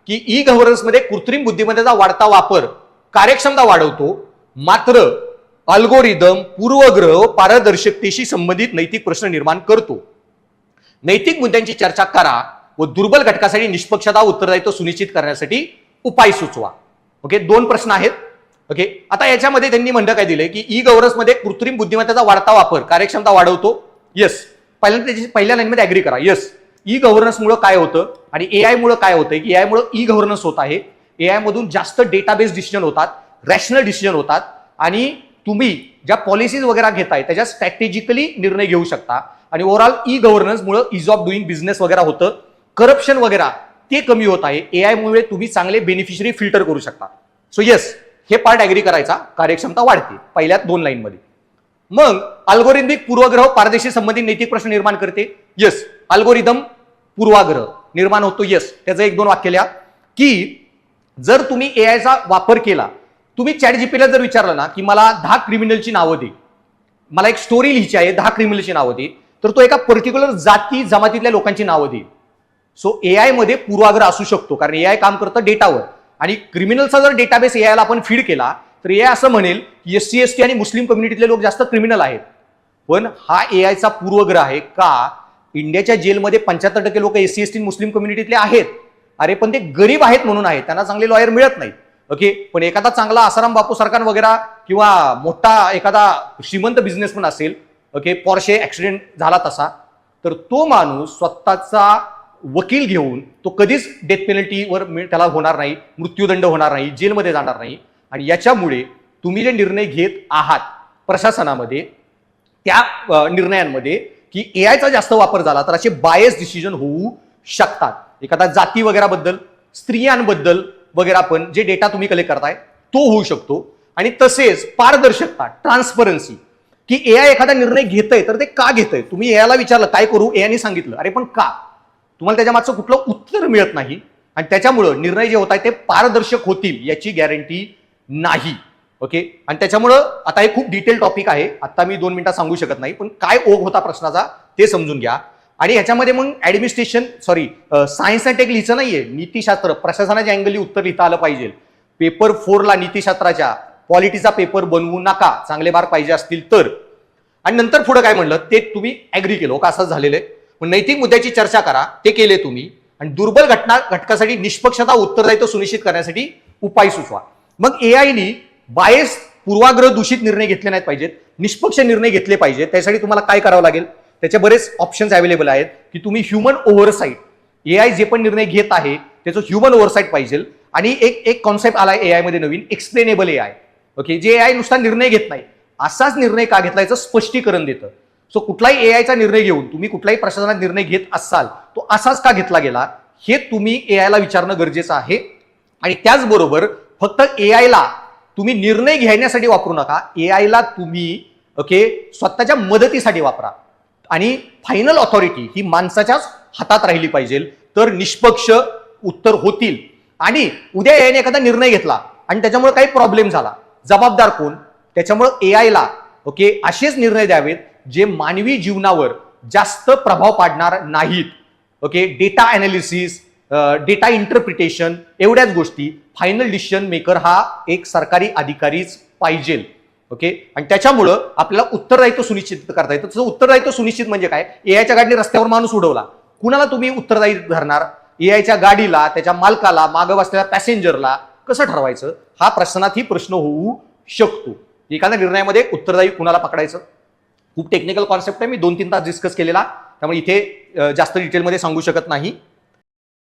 की ई गव्हर्नन्समध्ये कृत्रिम बुद्धिमत्तेचा वाढता वापर कार्यक्षमता वाढवतो, मात्र अल्गोरिदम पूर्वग्रह पारदर्शकतेशी संबंधित नैतिक प्रश्न निर्माण करतो. नैतिक मुद्द्यांची चर्चा करा व दुर्बल घटकासाठी निष्पक्षता उत्तरदायित्व सुनिश्चित करण्यासाठी उपाय सुचवा. ओके, 2 प्रश्न आहेत. ओके, आता याच्यामध्ये त्यांनी म्हणलं काय दिलंय की ई गव्हर्नन्समध्ये कृत्रिम बुद्धिमत्तेचा वाढता वापर कार्यक्षमता वाढवतो. यस, पहिल्या लाईनमध्ये अग्री करा. यस, ई गव्हर्नन्समुळे काय होतं आणि एआय मुळे काय होतंय की एआय मुळे ई गव्हर्नन्स होत आहे. एआय मधून जास्त डेटाबेस डिसिजन होतात, रॅशनल डिसिजन होतात आणि तुम्ही ज्या पॉलिसीज वगैरे घेताय त्याच्या स्ट्रॅटेजिकली निर्णय घेऊ शकता आणि ओव्हरऑल ई गव्हर्नन्समुळे इज ऑफ डुईंग बिझनेस वगैरे होतं, करप्शन वगैरे ते कमी होत आहे. एआय मुळे तुम्ही चांगले बेनिफिशरी फिल्टर करू शकता. सो येस, हे पार्ट अग्री करायचा, कार्यक्षमता वाढते पहिल्या 2 लाईनमध्ये. मग अल्गोरिदमिक पूर्वग्रह पारदेशी संबंधित नैतिक प्रश्न निर्माण करते. यस, अल्गोरिदम पूर्वाग्रह निर्माण होतो. यस, त्याचं 1-2 वाक्य लिहा की जर तुम्ही एआयचा वापर केला, तुम्ही चॅट जीपीटीला जर विचारलं ना की मला 10 क्रिमिनलची नावं दे, मला एक स्टोरी लिहायची आहे, 10 क्रिमिनलची नावं दे, तर तो एका पर्टिक्युलर जाती जमातीतल्या लोकांची नावं देईल. सो एआय मध्ये पूर्वाग्रह असू शकतो कारण एआय काम करतं डेटावर आणि क्रिमिनलचा जर डेटाबेस एआयला आपण फीड केला तर एआय असं म्हणेल की एससी एसटी आणि मुस्लिम कम्युनिटीतले लोक जास्त क्रिमिनल आहेत. पण हा एआयचा पूर्वग्रह आहे का इंडियाच्या जेलमध्ये 75% लोक एससी एसटी मुस्लिम कम्युनिटीतले आहेत. अरे पण ते गरीब आहेत म्हणून आहेत, त्यांना चांगले लॉयर मिळत नाहीत. ओके, पण एखादा चांगला आसाराम बापू सरकार वगैरे किंवा मोठा एखादा श्रीमंत बिझनेसमॅन असेल, ओके, पॉर्शे ऍक्सिडेंट झाला तसा, तर तो माणूस स्वतःचा वकील घेऊन तो कधीच डेथ पेनल्टीवर त्याला होणार नाही, मृत्यूदंड होणार नाही, जेलमध्ये जाणार नाही. आणि याच्यामुळे तुम्ही जे निर्णय घेत आहात प्रशासनामध्ये त्या निर्णयांमध्ये की एआयचा जास्त वापर झाला तर असे बायस डिसिजन होऊ शकतात. एखादा जाती वगैरे बद्दल, स्त्रियांबद्दल वगैरे पण जे डेटा तुम्ही कलेक्ट करताय तो होऊ शकतो. आणि तसेच पारदर्शकता, ट्रान्सपरन्सी, की एआय एखादा निर्णय घेतय तर ते का घेतय. तुम्ही एआयला विचारलं काय करू, एआयने सांगितलं, अरे पण का, तुम्हाला त्याच्या मागचं कुठलं उत्तर मिळत नाही आणि त्याच्यामुळं निर्णय जे होत आहे ते पारदर्शक होतील याची गॅरंटी नाही. ओके, आणि त्याच्यामुळं आता हे खूप डिटेल टॉपिक आहे, आता मी 2 मिनिटात सांगू शकत नाही, पण काय ओघ होता प्रश्नाचा ते समजून घ्या. आणि ह्याच्यामध्ये मग ऍडमिनिस्ट्रेशन सायन्स अँड टेक लिहायचं नाहीये, नीतीशास्त्र प्रशासनाच्या अँगलनी उत्तर लिहिता आलं पाहिजे. पेपर 4 ला नीतीशास्त्राच्या पॉलिटीचा पेपर बनवू नका, चांगले मार्क पाहिजे असतील तर. आणि नंतर पुढे काय म्हणलं ते तुम्ही ऍग्री केलं का, असंच झालेलं आहे. नैतिक मुद्द्याची चर्चा करा, ते केले तुम्ही. आणि दुर्बल घटकासाठी निष्पक्षता उत्तरदायित्व सुनिश्चित करण्यासाठी उपाय सुचवा. मग एआयनी बायस पूर्वाग्रह दूषित निर्णय घेतले नाहीत पाहिजेत, निष्पक्ष निर्णय घेतले पाहिजेत. त्यासाठी तुम्हाला काय करावं लागेल, त्याचे बरेच ऑप्शन्स अवेलेबल आहेत की तुम्ही ह्युमन ओव्हरसाईट, एआय जे पण निर्णय घेत आहे त्याचं ह्युमन ओव्हरसाईट पाहिजे. आणि एक कॉन्सेप्ट आलाय एआय मध्ये नवीन, एक्सप्लेनेबल एआय. ओके, जे एआय नुसता निर्णय घेत नाही, असाच निर्णय का घेतला याचं स्पष्टीकरण देतं. सो कुठलाही एआयचा निर्णय घेऊन तुम्ही कुठलाही प्रशासनात निर्णय घेत असाल तो असाच का घेतला गेला हे तुम्ही एआयला विचारणं गरजेचं आहे. आणि त्याचबरोबर फक्त एआयला तुम्ही निर्णय घेण्यासाठी वापरू नका, एआयला तुम्ही स्वतःच्या मदतीसाठी वापरा. आणि फायनल ऑथॉरिटी ही माणसाच्याच हातात राहिली पाहिजे, तर निष्पक्ष उत्तर होतील. आणि उद्या एआयने एखादा निर्णय घेतला आणि त्याच्यामुळे काही प्रॉब्लेम झाला, जबाबदार कोण, त्याच्यामुळे एआयला असेच निर्णय द्यावेत जे मानवी जीवनावर जास्त प्रभाव पाडणार नाहीत. डेटा अनालिसिस, डेटा इंटरप्रिटेशन, एवढ्याच गोष्टी. फायनल डिसिजन मेकर हा एक सरकारी अधिकारीच पाहिजे. आणि त्याच्यामुळं आपल्याला उत्तरदायित्व सुनिश्चित करता येतं. तसं उत्तरदायित्व सुनिश्चित म्हणजे काय, एआयच्या गाडीने रस्त्यावर माणूस उडवला, कुणाला तुम्ही उत्तरदायी धरणार, एआयच्या गाडीला, त्याच्या मालकाला, मागं बसलेल्या पॅसेंजरला कसं ठरवायचं, हा प्रश्नातही प्रश्न होऊ शकतो. एखाद्या निर्णयामध्ये उत्तरदायी कुणाला पकडायचं, खूप टेक्निकल कॉन्सेप्ट आहे, मी 2-3 तास डिस्कस केलेला, त्यामुळे इथे जास्त डिटेलमध्ये सांगू शकत नाही.